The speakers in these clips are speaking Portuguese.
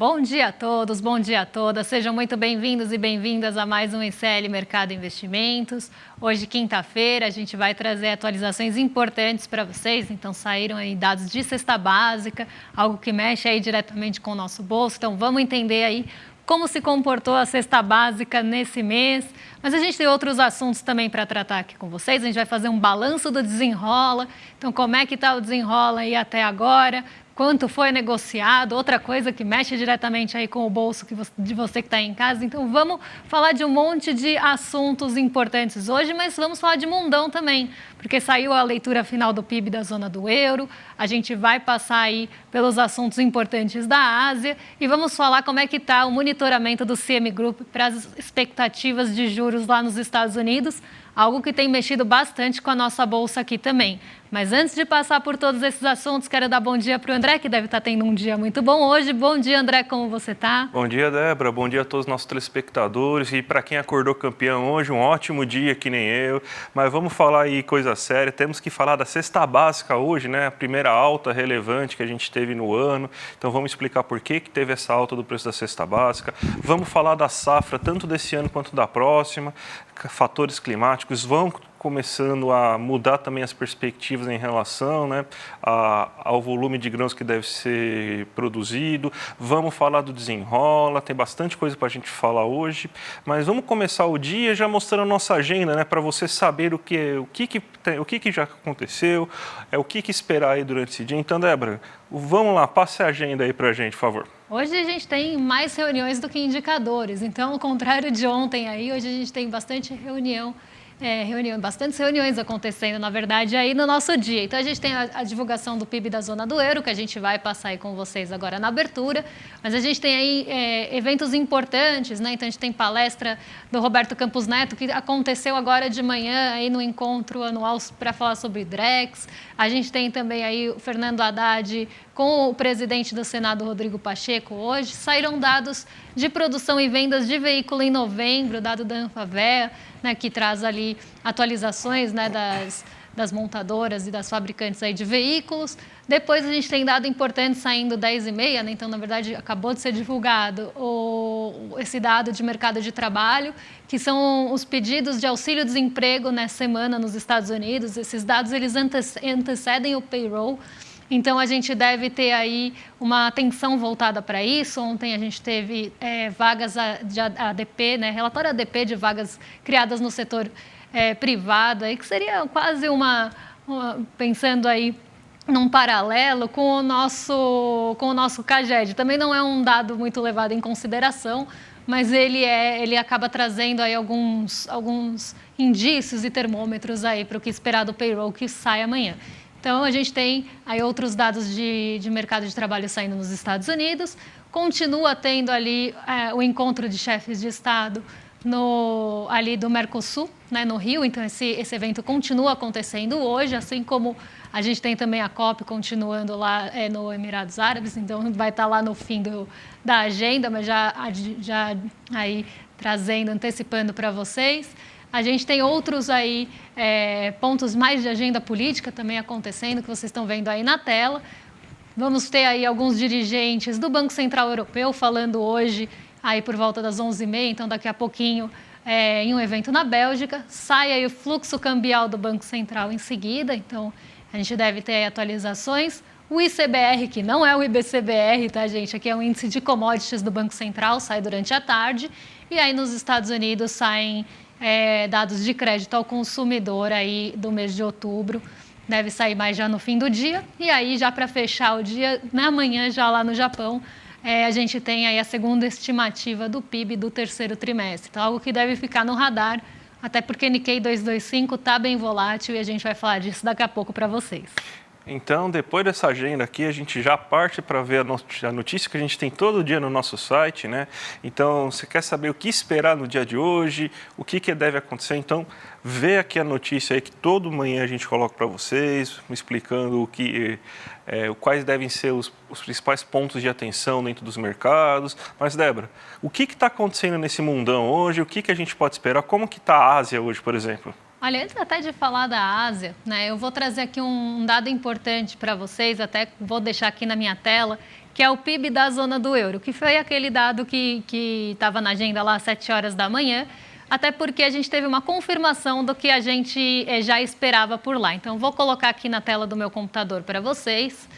Bom dia a todos, bom dia a todas. Sejam muito bem-vindos e bem-vindas a mais um ICL Mercado Investimentos. Hoje, quinta-feira, a gente vai trazer atualizações importantes para vocês. Então, saíram aí dados de cesta básica, algo que mexe aí diretamente com o nosso bolso. Então, vamos entender aí como se comportou a cesta básica nesse mês. Mas a gente tem outros assuntos também para tratar aqui com vocês. A gente vai fazer um balanço do desenrola. Então, como é que está o desenrola aí até agora? Quanto foi negociado, outra coisa que mexe diretamente aí com o bolso de você que está em casa. Então, vamos falar de um monte de assuntos importantes hoje, mas vamos falar de mundão também, porque saiu a leitura final do PIB da zona do euro, a gente vai passar aí pelos assuntos importantes da Ásia e vamos falar como é que está o monitoramento do CME Group para as expectativas de juros lá nos Estados Unidos, algo que tem mexido bastante com a nossa bolsa aqui também. Mas antes de passar por todos esses assuntos, quero dar bom dia para o André, que deve estar tendo um dia muito bom hoje. Bom dia, André, como você está? Bom dia, Débora. Bom dia a todos os nossos telespectadores. E para quem acordou campeão hoje, um ótimo dia, que nem eu. Mas vamos falar aí coisa séria. Temos que falar da cesta básica hoje, né? A primeira alta relevante que a gente teve no ano. Então vamos explicar por que teve essa alta do preço da cesta básica. Vamos falar da safra, tanto desse ano quanto da próxima. Fatores climáticos vão começando a mudar também as perspectivas em relação, né, ao volume de grãos que deve ser produzido. Vamos falar do desenrola, tem bastante coisa para a gente falar hoje, mas vamos começar o dia já mostrando a nossa agenda, né, para você saber o que já aconteceu, o que esperar aí durante esse dia. Então, Débora, vamos lá, passe a agenda aí para a gente, por favor. Hoje a gente tem mais reuniões do que indicadores, então, ao contrário de ontem aí, hoje a gente tem bastante bastantes reuniões acontecendo, na verdade, aí no nosso dia. Então, a gente tem a divulgação do PIB da zona do euro, que a gente vai passar aí com vocês agora na abertura, mas a gente tem aí eventos importantes, né? Então, a gente tem palestra do Roberto Campos Neto, que aconteceu agora de manhã aí no encontro anual para falar sobre Drex. A gente tem também aí o Fernando Haddad com o presidente do Senado, Rodrigo Pacheco, hoje. Saíram dados de produção e vendas de veículo em novembro, dado da Anfavea, né, que traz ali atualizações, né, das montadoras e das fabricantes aí de veículos. Depois a gente tem dado importante saindo 10h30, né, então, na verdade, acabou de ser divulgado esse dado de mercado de trabalho, que são os pedidos de auxílio-desemprego nessa semana nos Estados Unidos. Esses dados, eles antecedem o payroll. Então, a gente deve ter aí uma atenção voltada para isso. Ontem a gente teve vagas de ADP, né, relatório ADP de vagas criadas no setor privado, aí, que seria quase pensando aí num paralelo com o nosso CAGED. Também não é um dado muito levado em consideração, mas ele acaba trazendo aí alguns indícios e termômetros aí para o que esperar do payroll que sai amanhã. Então, a gente tem aí outros dados de mercado de trabalho saindo nos Estados Unidos. Continua tendo ali o encontro de chefes de Estado ali do Mercosul, né, no Rio. Então, esse evento continua acontecendo hoje, assim como a gente tem também a COP continuando lá no Emirados Árabes. Então, vai estar lá no fim da agenda, mas já aí antecipando para vocês. A gente tem outros aí pontos mais de agenda política também acontecendo, que vocês estão vendo aí na tela. Vamos ter aí alguns dirigentes do Banco Central Europeu falando hoje, aí por volta das 11h30, então daqui a pouquinho, em um evento na Bélgica. Sai aí o fluxo cambial do Banco Central em seguida, então a gente deve ter aí atualizações. O ICBR, que não é o IBCBR, tá, gente? Aqui é um índice de commodities do Banco Central, sai durante a tarde. E aí nos Estados Unidos saem dados de crédito ao consumidor aí do mês de outubro, deve sair mais já no fim do dia. E aí, já para fechar o dia, na manhã, já lá no Japão, a gente tem aí a segunda estimativa do PIB do terceiro trimestre. Então, algo que deve ficar no radar, até porque Nikkei 225 está bem volátil e a gente vai falar disso daqui a pouco para vocês. Então, depois dessa agenda aqui, a gente já parte para ver a notícia que a gente tem todo dia no nosso site, né? Então, você quer saber o que esperar no dia de hoje, o que deve acontecer? Então, vê aqui a notícia aí que todo manhã a gente coloca para vocês, explicando quais devem ser os principais pontos de atenção dentro dos mercados. Mas, Débora, o que está acontecendo nesse mundão hoje? O que a gente pode esperar? Como que está a Ásia hoje, por exemplo? Olha, antes até de falar da Ásia, né, eu vou trazer aqui um dado importante para vocês, até vou deixar aqui na minha tela, que é o PIB da zona do euro, que foi aquele dado que estava na agenda lá às 7 horas da manhã, até porque a gente teve uma confirmação do que a gente já esperava por lá. Então, vou colocar aqui na tela do meu computador para vocês.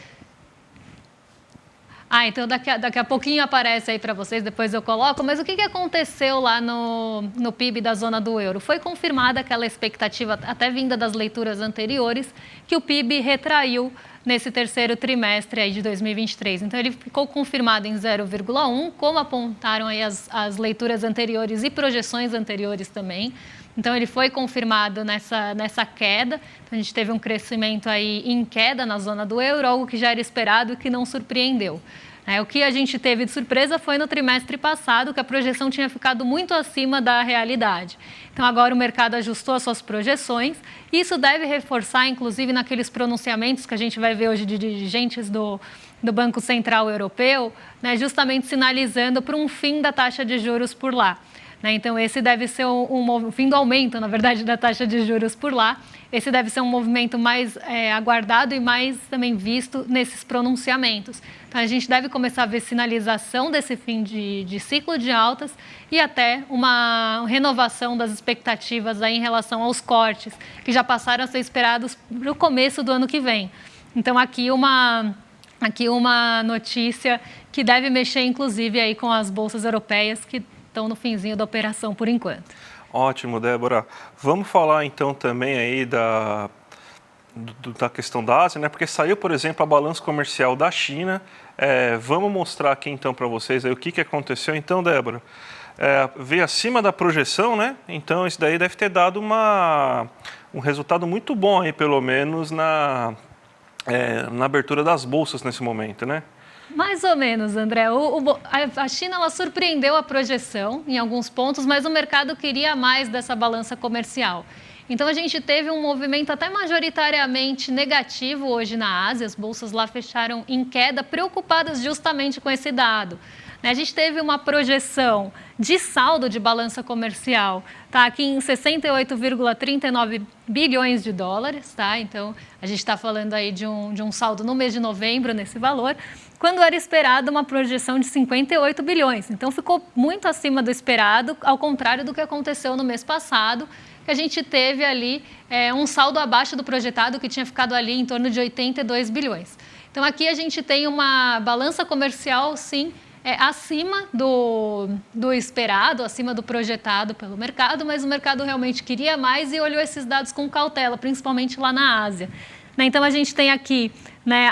Então daqui a pouquinho aparece aí para vocês, depois eu coloco. Mas o que aconteceu lá no PIB da zona do euro? Foi confirmada aquela expectativa, até vinda das leituras anteriores, que o PIB retraiu nesse terceiro trimestre aí de 2023. Então, ele ficou confirmado em 0,1, como apontaram aí as leituras anteriores e projeções anteriores também. Então, ele foi confirmado nessa queda. Então, a gente teve um crescimento aí em queda na zona do euro, algo que já era esperado e que não surpreendeu. O que a gente teve de surpresa foi no trimestre passado, que a projeção tinha ficado muito acima da realidade. Então, agora o mercado ajustou as suas projeções e isso deve reforçar, inclusive, naqueles pronunciamentos que a gente vai ver hoje de dirigentes do Banco Central Europeu, justamente sinalizando para um fim da taxa de juros por lá. Então, esse deve ser um fim do aumento, na verdade, da taxa de juros por lá. Esse deve ser um movimento mais aguardado e mais também visto nesses pronunciamentos. Então, a gente deve começar a ver sinalização desse fim de ciclo de altas e até uma renovação das expectativas aí em relação aos cortes, que já passaram a ser esperados para o começo do ano que vem. Então, aqui uma notícia que deve mexer, inclusive, aí com as bolsas europeias, que estão no finzinho da operação por enquanto. Ótimo, Débora. Vamos falar então também aí da questão da Ásia, né? Porque saiu, por exemplo, a balança comercial da China. Vamos mostrar aqui então para vocês aí o que aconteceu. Então, Débora, veio acima da projeção, né? Então, isso daí deve ter dado um resultado muito bom aí, pelo menos na abertura das bolsas nesse momento, né? Mais ou menos, André. A China ela surpreendeu a projeção em alguns pontos, mas o mercado queria mais dessa balança comercial. Então, a gente teve um movimento até majoritariamente negativo hoje na Ásia. As bolsas lá fecharam em queda, preocupadas justamente com esse dado. A gente teve uma projeção de saldo de balança comercial, aqui em 68,39 bilhões de dólares, tá? Então, a gente está falando aí de um saldo no mês de novembro nesse valor, quando era esperado uma projeção de 58 bilhões. Então, ficou muito acima do esperado, ao contrário do que aconteceu no mês passado, que a gente teve ali um saldo abaixo do projetado, que tinha ficado ali em torno de 82 bilhões. Então, aqui a gente tem uma balança comercial, sim, acima do esperado, acima do projetado pelo mercado, mas o mercado realmente queria mais e olhou esses dados com cautela, principalmente lá na Ásia. Então, a gente tem aqui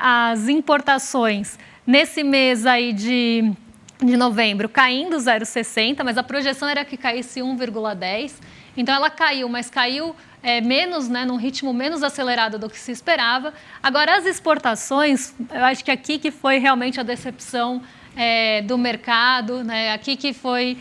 as importações nesse mês aí de novembro caindo 0,60, mas a projeção era que caísse 1,10. Então, ela caiu, mas caiu menos, num ritmo menos acelerado do que se esperava. Agora, as exportações, eu acho que aqui que foi realmente a decepção do mercado, aqui que foi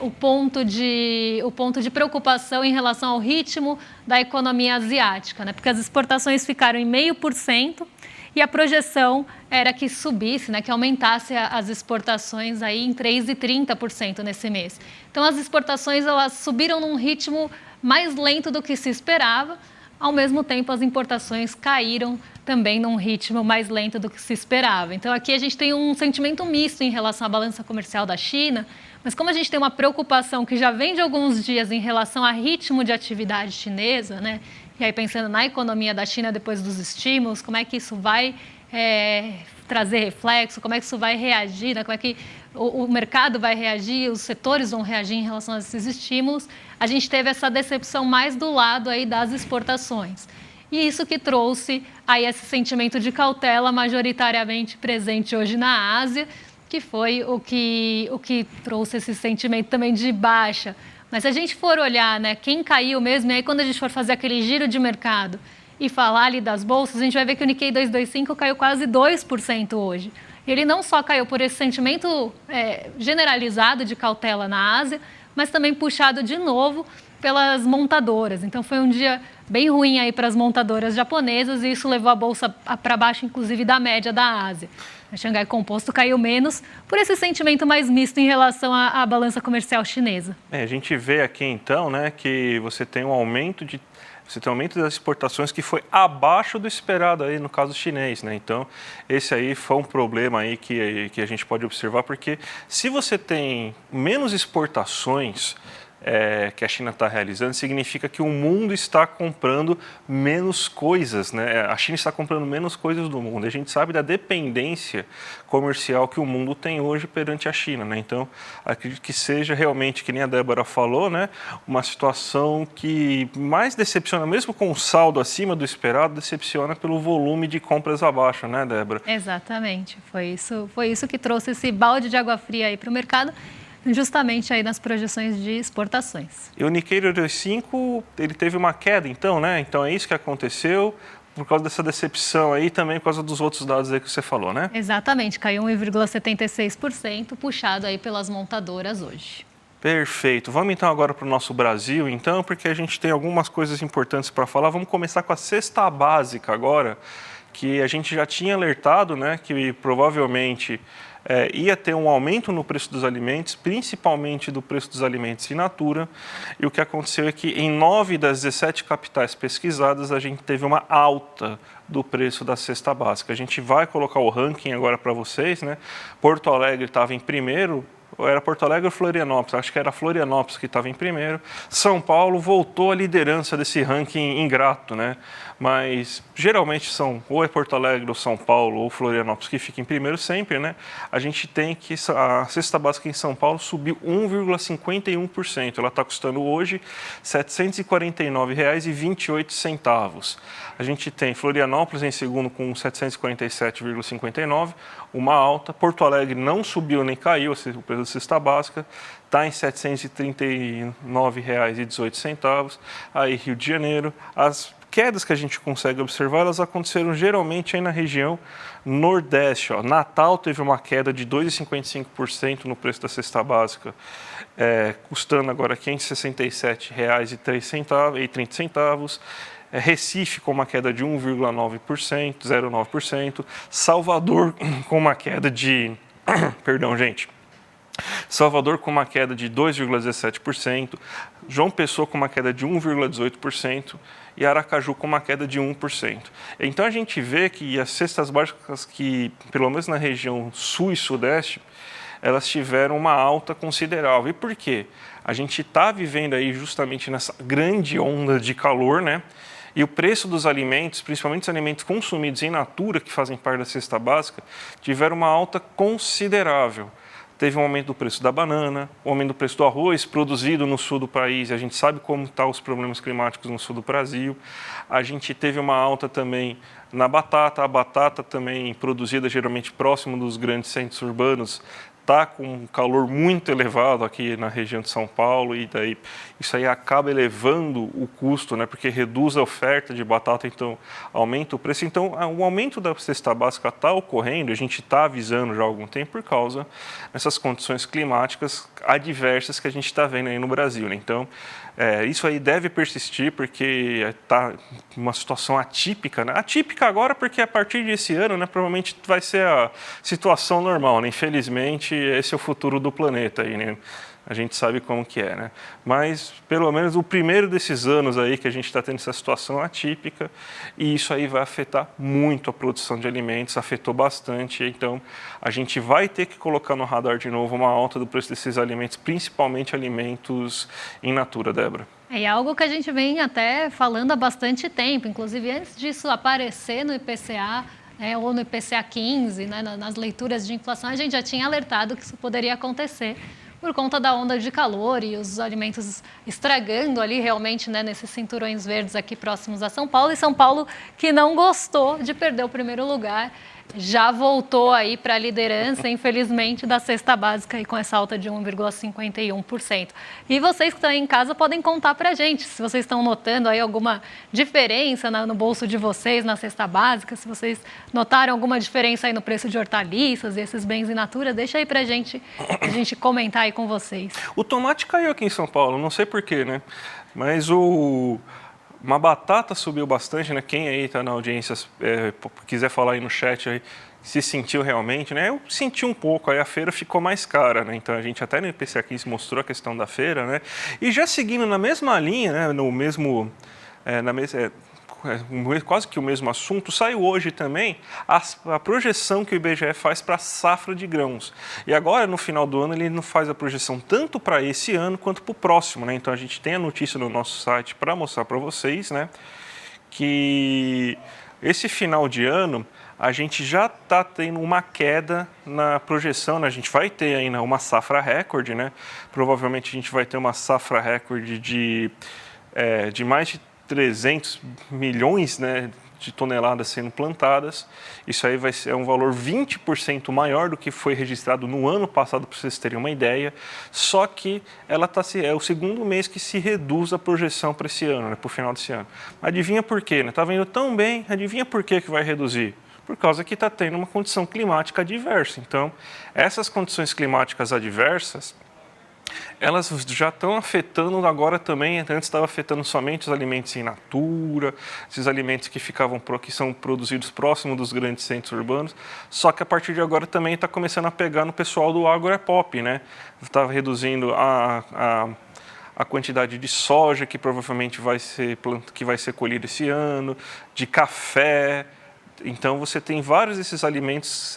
o ponto de preocupação em relação ao ritmo da economia asiática, porque as exportações ficaram em 0,5% e a projeção era que subisse, que aumentasse as exportações aí em 3,30% nesse mês. Então, as exportações elas subiram num ritmo mais lento do que se esperava. Ao mesmo tempo, as importações caíram também num ritmo mais lento do que se esperava. Então, aqui a gente tem um sentimento misto em relação à balança comercial da China, mas como a gente tem uma preocupação que já vem de alguns dias em relação ao ritmo de atividade chinesa, e aí pensando na economia da China depois dos estímulos, como é que isso vai trazer reflexo, como é que isso vai reagir, como é que o mercado vai reagir, os setores vão reagir em relação a esses estímulos, a gente teve essa decepção mais do lado aí das exportações. E isso que trouxe aí esse sentimento de cautela majoritariamente presente hoje na Ásia, que foi o que trouxe esse sentimento também de baixa. Mas se a gente for olhar, quem caiu mesmo, e aí quando a gente for fazer aquele giro de mercado e falar ali das bolsas, a gente vai ver que o Nikkei 225 caiu quase 2% hoje. E ele não só caiu por esse sentimento generalizado de cautela na Ásia, mas também puxado de novo pelas montadoras. Então, foi um dia bem ruim aí para as montadoras japonesas e isso levou a bolsa para baixo, inclusive, da média da Ásia. A Xangai Composto caiu menos por esse sentimento mais misto em relação à balança comercial chinesa. A gente vê aqui então, né, que você tem um aumento das exportações que foi abaixo do esperado aí no caso chinês, né? Então, esse aí foi um problema aí que a gente pode observar, porque se você tem menos exportações que a China está realizando, significa que o mundo está comprando menos coisas, né? A China está comprando menos coisas do mundo. A gente sabe da dependência comercial que o mundo tem hoje perante a China, né? Então, acredito que seja realmente, que nem a Débora falou, né? Uma situação que mais decepciona, mesmo com o saldo acima do esperado, decepciona pelo volume de compras abaixo, né, Débora? Exatamente. Foi isso que trouxe esse balde de água fria aí para o mercado, justamente aí nas projeções de exportações. E o Nikkei 225, ele teve uma queda então, né? Então é isso que aconteceu por causa dessa decepção aí, também por causa dos outros dados aí que você falou, né? Exatamente, caiu 1,76%, puxado aí pelas montadoras hoje. Perfeito. Vamos então agora para o nosso Brasil, então, porque a gente tem algumas coisas importantes para falar. Vamos começar com a cesta básica agora, que a gente já tinha alertado, né, que provavelmente ia ter um aumento no preço dos alimentos, principalmente do preço dos alimentos in natura. E o que aconteceu é que em 9 das 17 capitais pesquisadas, a gente teve uma alta do preço da cesta básica. A gente vai colocar o ranking agora para vocês, né? Porto Alegre estava em primeiro. Ou era Porto Alegre ou Florianópolis? Acho que era Florianópolis que estava em primeiro. São Paulo voltou à liderança desse ranking ingrato, né? Mas geralmente são ou é Porto Alegre ou São Paulo ou Florianópolis que fica em primeiro sempre, né? A gente tem que a cesta básica em São Paulo subiu 1,51%. Ela está custando hoje R$ 749,28. A gente tem Florianópolis em segundo com 747,59, uma alta. Porto Alegre não subiu nem caiu, o preço da cesta básica está em R$ 739,18. Aí Rio de Janeiro, as quedas que a gente consegue observar, elas aconteceram geralmente aí na região Nordeste. Ó. Natal teve uma queda de 2,55% no preço da cesta básica, custando agora R$ 567,30. Recife com uma queda de 1,9%, 0,9%. Salvador com uma queda de... Perdão, gente. Salvador com uma queda de 2,17%. João Pessoa com uma queda de 1,18%. E Aracaju com uma queda de 1%. Então a gente vê que as cestas básicas que, pelo menos na região sul e sudeste, elas tiveram uma alta considerável. E por quê? A gente está vivendo aí justamente nessa grande onda de calor, né? E o preço dos alimentos, principalmente os alimentos consumidos in natura, que fazem parte da cesta básica, tiveram uma alta considerável. Teve um aumento do preço da banana, um aumento do preço do arroz produzido no sul do país. A gente sabe como estão os problemas climáticos no sul do Brasil. A gente teve uma alta também na batata. A batata também produzida geralmente próximo dos grandes centros urbanos está com um calor muito elevado aqui na região de São Paulo e daí isso aí acaba elevando o custo, né, porque reduz a oferta de batata, então aumenta o preço. Então, o aumento da cesta básica está ocorrendo, a gente está avisando já há algum tempo por causa dessas condições climáticas adversas que a gente está vendo aí no Brasil, né? Então, isso aí deve persistir porque está uma situação atípica, né? Atípica agora porque a partir desse ano, né, provavelmente vai ser a situação normal, né? Infelizmente, esse é o futuro do planeta aí, né? A gente sabe como que é, né? Mas, pelo menos, o primeiro desses anos aí que a gente está tendo essa situação atípica, e isso aí vai afetar muito a produção de alimentos, afetou bastante, então a gente vai ter que colocar no radar de novo uma alta do preço desses alimentos, principalmente alimentos in natura, Débora. É algo que a gente vem até falando há bastante tempo, inclusive antes disso aparecer no IPCA, ou no IPCA 15, né, nas leituras de inflação, a gente já tinha alertado que isso poderia acontecer por conta da onda de calor e os alimentos estragando ali realmente, né, nesses cinturões verdes aqui próximos a São Paulo. E São Paulo, que não gostou de perder o primeiro lugar, já voltou aí para a liderança, infelizmente, da cesta básica e com essa alta de 1,51%. E vocês que estão aí em casa podem contar para a gente se vocês estão notando aí alguma diferença no bolso de vocês na cesta básica, se vocês notaram alguma diferença aí no preço de hortaliças e esses bens in natura, deixa aí para a gente comentar aí com vocês. O tomate caiu aqui em São Paulo, não sei porquê, né? Mas o Uma batata subiu bastante, né? Quem aí está na audiência quiser falar aí no chat aí, se sentiu realmente, né? Eu senti um pouco, aí a feira ficou mais cara, né? Então a gente até no IPCA 15 mostrou a questão da feira, né? E já seguindo na mesma linha, né? No mesmo, quase que o mesmo assunto, saiu hoje também a projeção que o IBGE faz para a safra de grãos. E agora, no final do ano, ele não faz a projeção tanto para esse ano quanto para o próximo, né? Então a gente tem a notícia no nosso site para mostrar para vocês, né? Que esse final de ano a gente já está tendo uma queda na projeção, né? A gente vai ter ainda uma safra recorde, né? Provavelmente a gente vai ter uma safra recorde de mais de 300 milhões, né, de toneladas sendo plantadas. Isso aí vai ser um valor 20% maior do que foi registrado no ano passado, para vocês terem uma ideia. Só que é o segundo mês que se reduz a projeção para esse ano, né, para o final desse ano. Adivinha por quê? Né? Tá vendo tão bem, adivinha por que vai reduzir? Por causa que está tendo uma condição climática adversa. Então, essas condições climáticas adversas, elas já estão afetando agora também, antes estava afetando somente os alimentos in natura, esses alimentos que são produzidos próximo dos grandes centros urbanos, só que a partir de agora também está começando a pegar no pessoal do agropop, né? Está reduzindo a quantidade de soja que provavelmente vai ser colhida esse ano, de café. Então você tem vários desses alimentos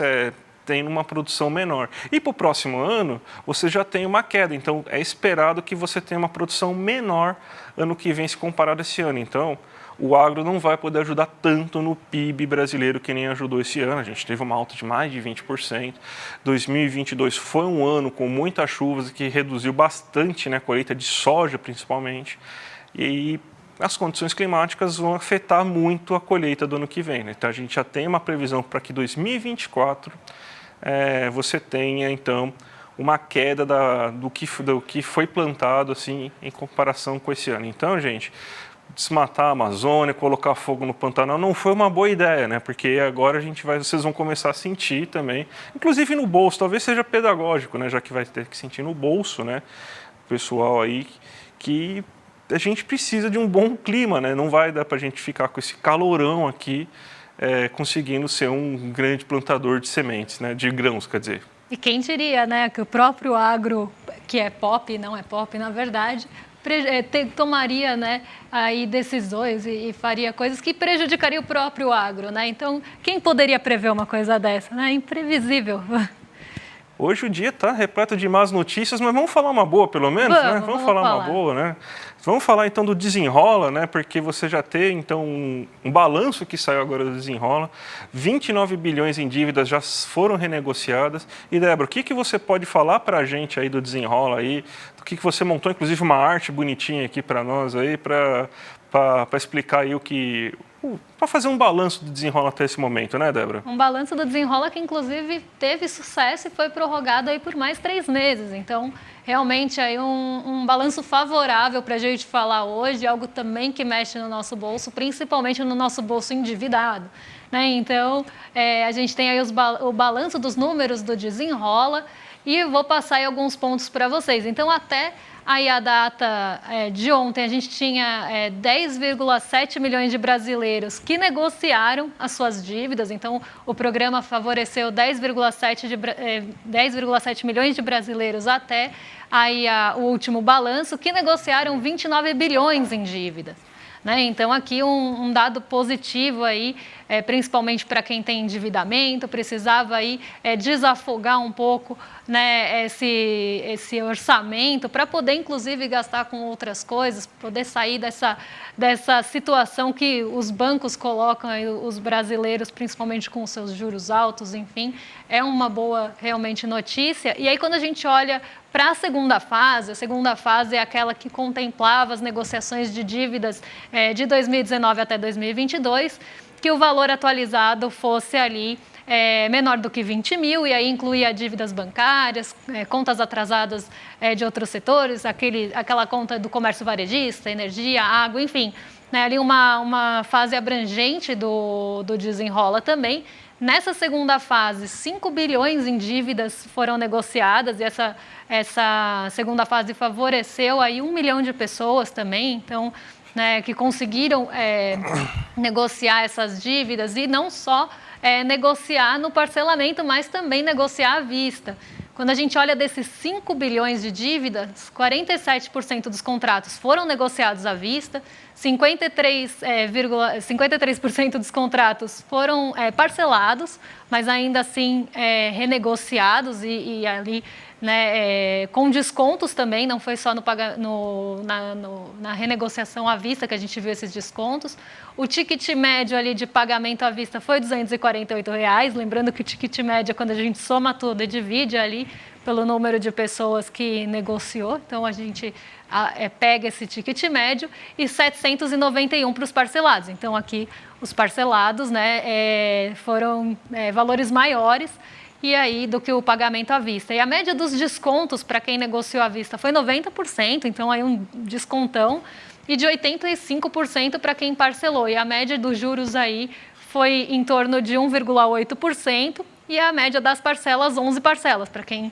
tem uma produção menor. E para o próximo ano, você já tem uma queda. Então, é esperado que você tenha uma produção menor ano que vem se comparado a esse ano. Então, o agro não vai poder ajudar tanto no PIB brasileiro que nem ajudou esse ano. A gente teve uma alta de mais de 20%. 2022 foi um ano com muitas chuvas que reduziu bastante, né, a colheita de soja, principalmente. E as condições climáticas vão afetar muito a colheita do ano que vem, né? Então, a gente já tem uma previsão para que 2024 você tenha, então, uma queda do que foi plantado assim, em comparação com esse ano. Então, gente, desmatar a Amazônia, colocar fogo no Pantanal não foi uma boa ideia, né? Porque agora vocês vão começar a sentir também, inclusive no bolso, talvez seja pedagógico, né? Já que vai ter que sentir no bolso, né? O pessoal aí que a gente precisa de um bom clima, né? Não vai dar para a gente ficar com esse calorão aqui, conseguindo ser um grande plantador de sementes, né? De grãos, quer dizer. E quem diria, né, que o próprio agro, que é pop, não é pop, na verdade, tomaria, né, aí decisões e faria coisas que prejudicariam o próprio agro, né? Então, quem poderia prever uma coisa dessa, né? Imprevisível. Hoje o dia está repleto de más notícias, mas vamos falar uma boa, pelo menos, né? Vamos falar uma boa, né? Vamos falar então do Desenrola, né? Porque você já tem então um balanço que saiu agora do Desenrola, 29 bilhões em dívidas já foram renegociadas. E Débora, o que você pode falar para a gente aí do Desenrola aí? O que você montou, inclusive uma arte bonitinha aqui para nós aí, para explicar aí para fazer um balanço do Desenrola até esse momento, né, Débora? Um balanço do Desenrola que, inclusive, teve sucesso e foi prorrogado aí por mais 3 meses. Então, realmente, aí um balanço favorável para a gente falar hoje, algo também que mexe no nosso bolso, principalmente no nosso bolso endividado, né? Então, a gente tem aí o balanço dos números do Desenrola e vou passar aí alguns pontos para vocês. Então, até aí a data de ontem, a gente tinha 10,7 milhões de brasileiros que negociaram as suas dívidas. Então, o programa favoreceu 10,7 milhões de brasileiros até aí o último balanço, que negociaram 29 bilhões em dívidas. Né? Então, aqui um dado positivo aí, principalmente para quem tem endividamento, precisava aí desafogar um pouco, né, esse orçamento para poder, inclusive, gastar com outras coisas, poder sair dessa situação que os bancos colocam aí, os brasileiros, principalmente com os seus juros altos, enfim, é uma boa, realmente, notícia. E aí, quando a gente olha para a segunda fase é aquela que contemplava as negociações de dívidas de 2019 até 2022, que o valor atualizado fosse ali menor do que 20 mil, e aí incluía dívidas bancárias, contas atrasadas de outros setores, aquela conta do comércio varejista, energia, água, enfim, né, ali uma fase abrangente do Desenrola também. Nessa segunda fase, 5 bilhões em dívidas foram negociadas, e essa segunda fase favoreceu aí 1 milhão de pessoas também. Então, né, que conseguiram negociar essas dívidas e não só negociar no parcelamento, mas também negociar à vista. Quando a gente olha desses 5 bilhões de dívidas, 47% dos contratos foram negociados à vista, 53% dos contratos foram parcelados, mas ainda assim renegociados e ali, né, com descontos também, não foi só na renegociação à vista que a gente viu esses descontos. O ticket médio ali de pagamento à vista foi R$ 248, lembrando que o ticket médio é quando a gente soma tudo e divide ali pelo número de pessoas que negociou, então a gente pega esse ticket médio, e 791 para os parcelados. Então aqui os parcelados, né, foram valores maiores e aí do que o pagamento à vista. E a média dos descontos para quem negociou à vista foi 90%, então aí um descontão, e de 85% para quem parcelou. E a média dos juros aí foi em torno de 1,8%, e a média das parcelas, 11 parcelas, para quem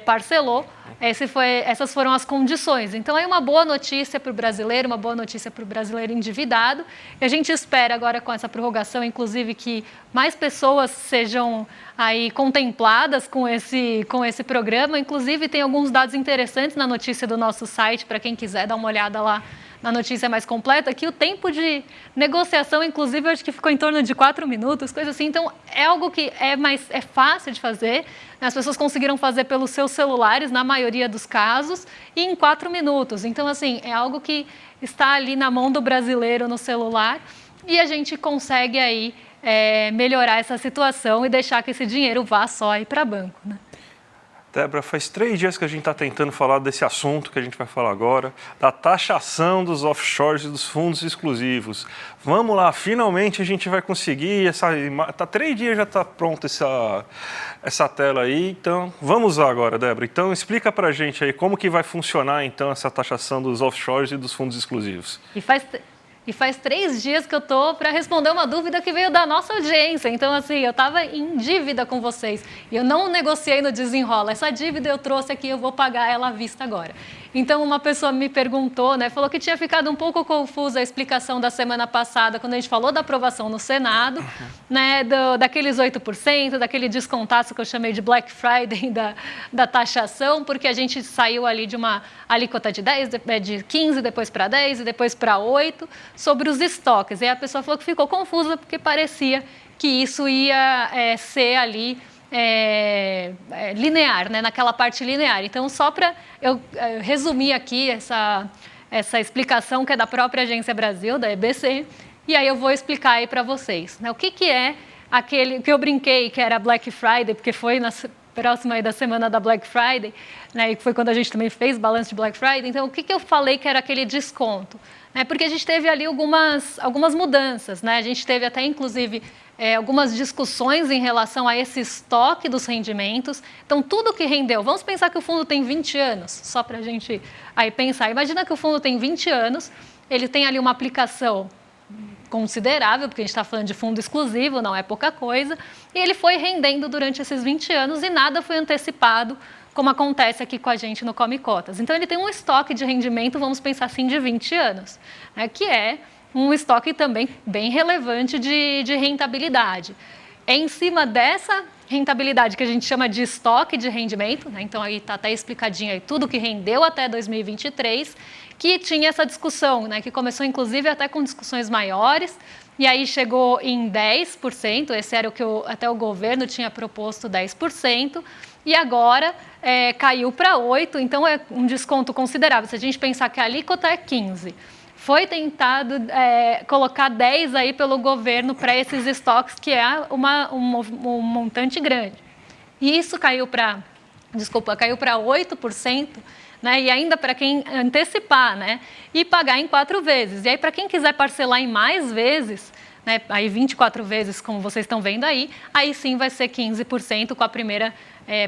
parcelou. Essas foram as condições. Então, é uma boa notícia para o brasileiro, uma boa notícia para o brasileiro endividado. E a gente espera agora, com essa prorrogação, inclusive, que mais pessoas sejam aí contempladas com esse programa. Inclusive, tem alguns dados interessantes na notícia do nosso site, para quem quiser dar uma olhada lá na notícia mais completa, que o tempo de negociação, inclusive, eu acho que ficou em torno de 4 minutos, coisa assim. Então, é algo que é fácil de fazer. As pessoas conseguiram fazer pelos seus celulares, na maioria dos casos, e em 4 minutos. Então, assim, é algo que está ali na mão do brasileiro no celular, e a gente consegue aí melhorar essa situação e deixar que esse dinheiro vá só aí para banco, né? Débora, faz 3 dias que a gente está tentando falar desse assunto que a gente vai falar agora, da taxação dos offshores e dos fundos exclusivos. Vamos lá, finalmente a gente vai conseguir. 3 dias já está pronta essa tela aí, então vamos lá agora, Débora. Então explica para a gente aí como que vai funcionar então essa taxação dos offshores e dos fundos exclusivos. E faz 3 dias que eu estou para responder uma dúvida que veio da nossa audiência. Então, assim, eu estava em dívida com vocês e eu não negociei no desenrola. Essa dívida eu trouxe aqui, eu vou pagar ela à vista agora. Então, uma pessoa me perguntou, né, falou que tinha ficado um pouco confusa a explicação da semana passada, quando a gente falou da aprovação no Senado, né, daqueles 8%, daquele descontaço que eu chamei de Black Friday da taxação, porque a gente saiu ali de uma alíquota de 15%, depois para 10% e depois para 8%, sobre os estoques. E a pessoa falou que ficou confusa porque parecia que isso ia ser ali linear, né, naquela parte linear. Então, só para eu resumir aqui essa explicação que é da própria Agência Brasil, da EBC, e aí eu vou explicar aí para vocês, né, o que é aquele que eu brinquei que era Black Friday, porque foi próxima aí da semana da Black Friday, né, e foi quando a gente também fez balanço de Black Friday. Então, o que eu falei que era aquele desconto? Porque a gente teve ali algumas mudanças, né? A gente teve até, inclusive, algumas discussões em relação a esse estoque dos rendimentos. Então, tudo que rendeu, vamos pensar que o fundo tem 20 anos, só para a gente aí pensar. Imagina que o fundo tem 20 anos, ele tem ali uma aplicação considerável, porque a gente está falando de fundo exclusivo, não é pouca coisa, e ele foi rendendo durante esses 20 anos e nada foi antecipado, como acontece aqui com a gente no Come Cotas. Então, ele tem um estoque de rendimento, vamos pensar assim, de 20 anos, né, que é um estoque também bem relevante de rentabilidade. É em cima dessa rentabilidade que a gente chama de estoque de rendimento, né, então aí está até explicadinho aí tudo que rendeu até 2023, que tinha essa discussão, né, que começou inclusive até com discussões maiores, e aí chegou em 10%, esse era o que até o governo tinha proposto, 10%, e agora caiu para 8%, então é um desconto considerável. Se a gente pensar que a alíquota é 15%, foi tentado colocar 10% aí pelo governo para esses estoques, que é um montante grande. E isso caiu para 8%, né? E ainda para quem antecipar, né? E pagar em 4 vezes. E aí, para quem quiser parcelar em mais vezes, né? Aí 24 vezes, como vocês estão vendo aí sim vai ser 15% com a primeira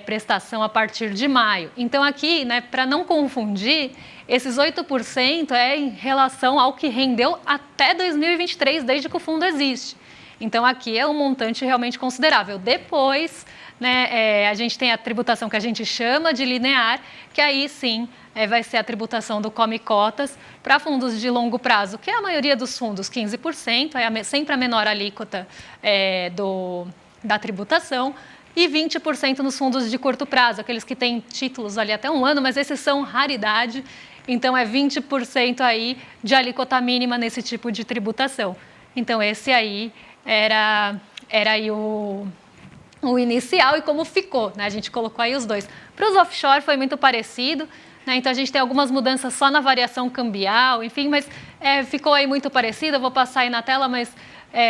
prestação a partir de maio. Então, aqui, né, para não confundir, esses 8% é em relação ao que rendeu até 2023, desde que o fundo existe. Então, aqui é um montante realmente considerável. Depois, né, a gente tem a tributação que a gente chama de linear, que aí sim vai ser a tributação do Come Cotas para fundos de longo prazo, que é a maioria dos fundos, 15%, é sempre a menor alíquota da tributação, e 20% nos fundos de curto prazo, aqueles que têm títulos ali até 1 ano, mas esses são raridade, então é 20% aí de alíquota mínima nesse tipo de tributação. Então esse aí era aí o inicial e como ficou, né? A gente colocou aí os dois. Para os offshore foi muito parecido, né? Então a gente tem algumas mudanças só na variação cambial, enfim, mas ficou aí muito parecido. Eu vou passar aí na tela, mas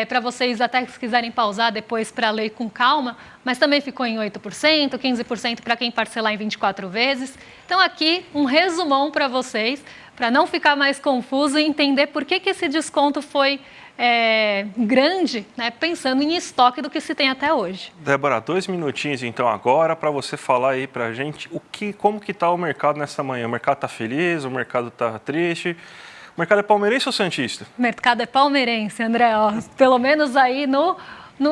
para vocês até se quiserem pausar depois para ler com calma, mas também ficou em 8%, 15% para quem parcelar em 24 vezes. Então aqui um resumão para vocês, para não ficar mais confuso e entender por que esse desconto foi grande, né, pensando em estoque do que se tem até hoje. Débora, 2 minutinhos então agora para você falar aí para a gente como que está o mercado nessa manhã. O mercado está feliz, o mercado está triste? O mercado é palmeirense ou santista? O mercado é palmeirense, André. Ó, pelo menos aí no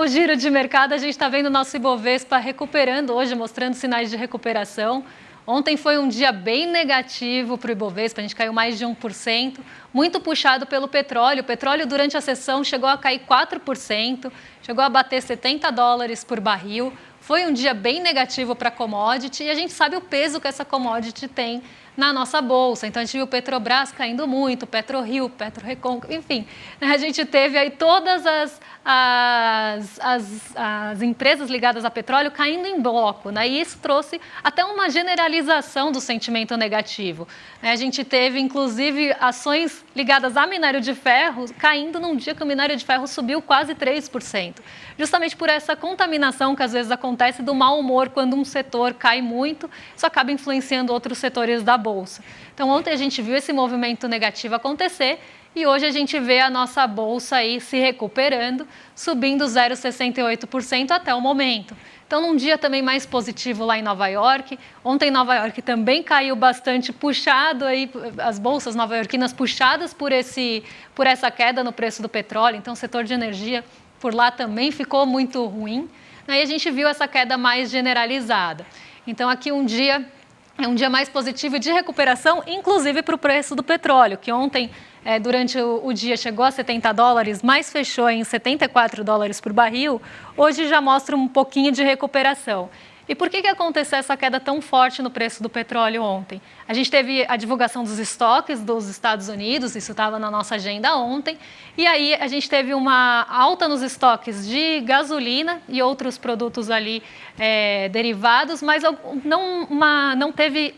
giro de mercado a gente está vendo o nosso Ibovespa recuperando hoje, mostrando sinais de recuperação. Ontem foi um dia bem negativo para o Ibovespa, a gente caiu mais de 1%, muito puxado pelo petróleo. O petróleo durante a sessão chegou a cair 4%, chegou a bater $70 por barril. Foi um dia bem negativo para a commodity e a gente sabe o peso que essa commodity tem na nossa bolsa. Então a gente viu o Petrobras caindo muito, PetroRio, PetroRecon, enfim. A gente teve aí todas as empresas ligadas a petróleo caindo em bloco, né? E isso trouxe até uma generalização do sentimento negativo. A gente teve, inclusive, ações ligadas a minério de ferro caindo num dia que o minério de ferro subiu quase 3%. Justamente por essa contaminação que às vezes acontece do mau humor quando um setor cai muito, isso acaba influenciando outros setores da bolsa. Então ontem a gente viu esse movimento negativo acontecer e hoje a gente vê a nossa bolsa aí se recuperando, subindo 0,68% até o momento. Então, num dia também mais positivo lá em Nova York. Ontem Nova York também caiu bastante, puxado aí, as bolsas nova-iorquinas puxadas por essa queda no preço do petróleo. Então, o setor de energia por lá também ficou muito ruim. Aí a gente viu essa queda mais generalizada. Então, aqui é um dia mais positivo de recuperação, inclusive para o preço do petróleo, que ontem, durante o dia, chegou a $70, mas fechou em $74 por barril. Hoje já mostra um pouquinho de recuperação. E por que aconteceu essa queda tão forte no preço do petróleo ontem? A gente teve a divulgação dos estoques dos Estados Unidos, isso estava na nossa agenda ontem, e aí a gente teve uma alta nos estoques de gasolina e outros produtos ali derivados, mas não teve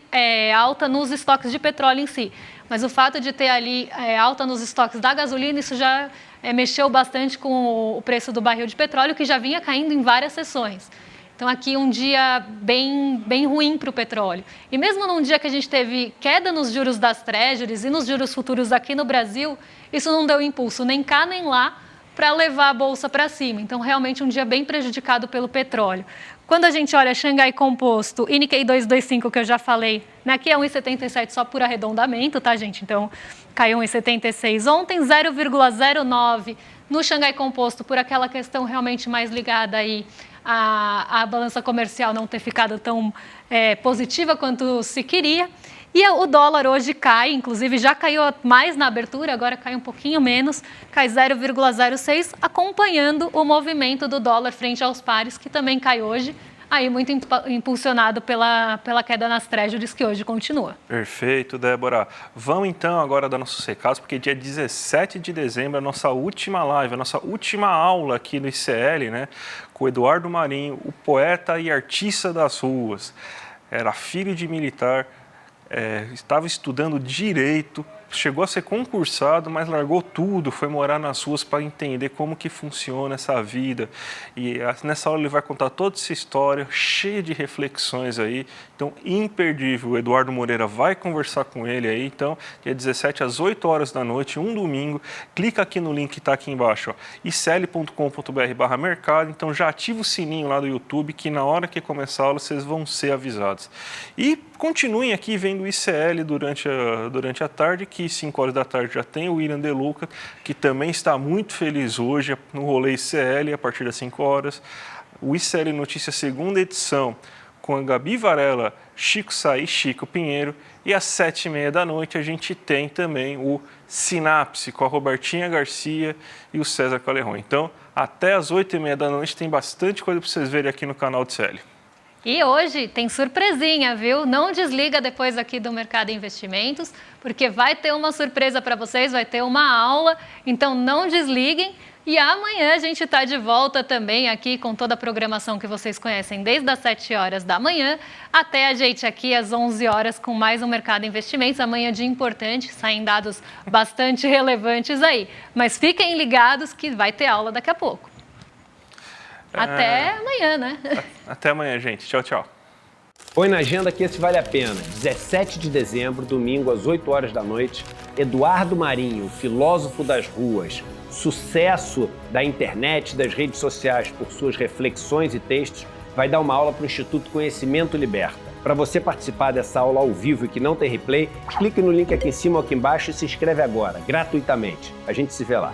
alta nos estoques de petróleo em si. Mas o fato de ter ali alta nos estoques da gasolina, isso já mexeu bastante com o preço do barril de petróleo, que já vinha caindo em várias sessões. Então, aqui um dia bem ruim para o petróleo. E mesmo num dia que a gente teve queda nos juros das Treasuries e nos juros futuros aqui no Brasil, isso não deu impulso nem cá nem lá para levar a bolsa para cima. Então, realmente um dia bem prejudicado pelo petróleo. Quando a gente olha Xangai Composto e Nikkei 225, que eu já falei, né, aqui é 1,77 só por arredondamento, tá, gente? Então, caiu 1,76 ontem, 0,09 no Xangai Composto, por aquela questão realmente mais ligada aí a balança comercial não ter ficado tão positiva quanto se queria. E o dólar hoje cai, inclusive já caiu mais na abertura, agora cai um pouquinho menos, cai 0,06, acompanhando o movimento do dólar frente aos pares, que também cai hoje, aí muito impulsionado pela queda nas Treasuries, que hoje continua. Perfeito, Débora. Vamos então agora dar nossos recados, porque dia 17 de dezembro é a nossa última live, a nossa última aula aqui no ICL, né? Com o Eduardo Marinho, o poeta e artista das ruas. Era filho de militar, estava estudando direito, chegou a ser concursado, mas largou tudo, foi morar nas ruas para entender como que funciona essa vida. E nessa aula ele vai contar toda essa história, cheia de reflexões aí. Então, imperdível. O Eduardo Moreira vai conversar com ele aí. Então, dia 17 às 8 horas da noite, um domingo. Clica aqui no link que está aqui embaixo, icl.com.br/mercado. Então, já ativa o sininho lá do YouTube, que na hora que começar a aula vocês vão ser avisados. E continuem aqui vendo o ICL durante a tarde, que 5 horas da tarde já tem o William De Luca, que também está muito feliz hoje no rolê ICL a partir das 5 horas. O ICL Notícias, segunda edição, com a Gabi Varela, Chico Sá e Chico Pinheiro. E às 7h30 da noite a gente tem também o Sinapse, com a Robertinha Garcia e o César Calerron. Então, até às 8h30 da noite tem bastante coisa para vocês verem aqui no canal do ICL. E hoje tem surpresinha, viu? Não desliga depois aqui do Mercado Investimentos, porque vai ter uma surpresa para vocês, vai ter uma aula, então não desliguem. E amanhã a gente está de volta também aqui com toda a programação que vocês conhecem, desde as 7 horas da manhã até a gente aqui às 11 horas com mais um Mercado Investimentos. Amanhã é dia importante, saem dados bastante relevantes aí. Mas fiquem ligados que vai ter aula daqui a pouco. Até amanhã, né? Até amanhã, gente. Tchau, tchau. Põe na agenda que esse vale a pena. 17 de dezembro, domingo, às 8 horas da noite, Eduardo Marinho, filósofo das ruas, sucesso da internet, das redes sociais por suas reflexões e textos, vai dar uma aula para o Instituto Conhecimento Liberta. Para você participar dessa aula ao vivo e que não tem replay, clique no link aqui em cima ou aqui embaixo e se inscreve agora, gratuitamente. A gente se vê lá.